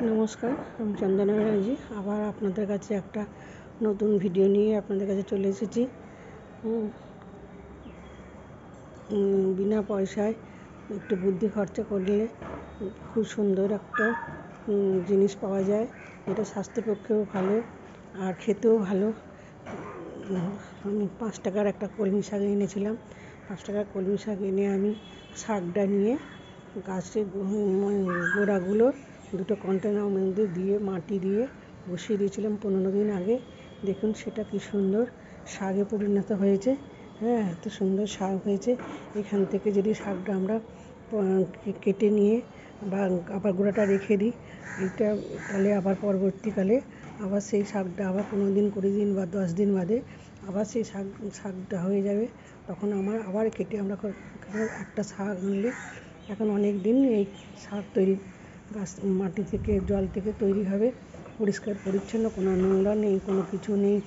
নমস্কার, আমি চন্দনা ব্যানার্জি আবার আপনাদের কাছে একটা নতুন ভিডিও নিয়ে আপনাদের কাছে চলে এসেছি। বিনা পয়সায় একটু বুদ্ধি খরচা করলে খুব সুন্দর একটা জিনিস পাওয়া যায়, এটা স্বাস্থ্যের পক্ষেও ভালো আর খেতেও ভালো। আমি 5 টাকার একটা কলমি শাক এনেছিলাম। 5 টাকার কলমি শাক এনে আমি শাকটা নিয়ে গাছের গোড়াগুলো দুটো কন্টেনার মধ্যে দিয়ে মাটি দিয়ে বসিয়ে দিয়েছিলাম 15 দিন আগে। দেখুন সেটা কি সুন্দর শাকে পরিণত হয়েছে। এত সুন্দর শাক হয়েছে। এখান থেকে যদি শাকটা আমরা কেটে নিয়ে বা আবার গোড়াটা রেখে দিই, এটা তাহলে আবার পরবর্তীকালে আবার সেই শাকটা আবার 15 দিন 20 দিন বা 10 দিন বাদে আবার সেই শাকটা হয়ে যাবে। তখন আবার কেটে আমরা একটা শাক আনলে এখন অনেক দিন এই শাক তৈরি, গাছ মাটি থেকে জল থেকে তৈরি হবে, পরিষ্কার পরিচ্ছন্ন, কোনো নোংরা নেই, কোনো কিছু নেই,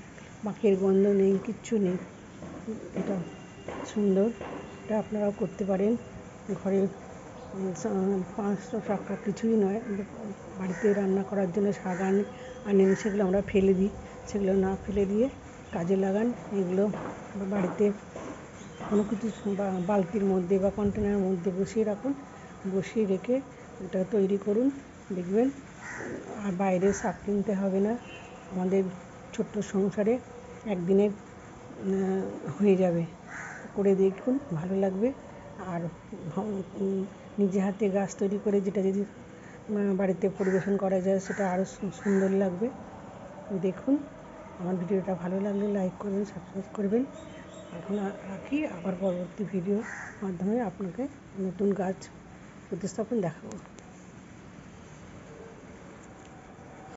বাকের গন্ধ নেই, কিচ্ছু নেই। এটা সুন্দর, এটা আপনারাও করতে পারেন। ঘরে 500 টাকা কিছুই নয়, বাড়িতে রান্না করার জন্য শাক আনেন, সেগুলো আমরা ফেলে দিই। সেগুলো না ফেলে দিয়ে কাজে লাগান। এগুলো বাড়িতে কোনো কিছু বালতির মধ্যে বা কন্টেনারের মধ্যে বসিয়ে রাখুন, বসিয়ে রেখে এটা তৈরি করুন, দেখবেন আর বাইরে শাক কিনতে হবে না। আমাদের ছোট্ট সংসারে একদিনে হয়ে যাবে। করে দেখুন, ভালো লাগবে। আর নিজে হাতে গাছ তৈরি করে যেটা যদি বাড়িতে পরিবেশন করা যায় সেটা আরও সুন্দর লাগবে। দেখুন, আমার ভিডিওটা ভালো লাগলে লাইক করবেন, সাবস্ক্রাইব করবেন। এখন রাখি, আবার পরবর্তী ভিডিওর মাধ্যমে আপনাকে নতুন গাছ প্রতিস্থাপন দেখাবো।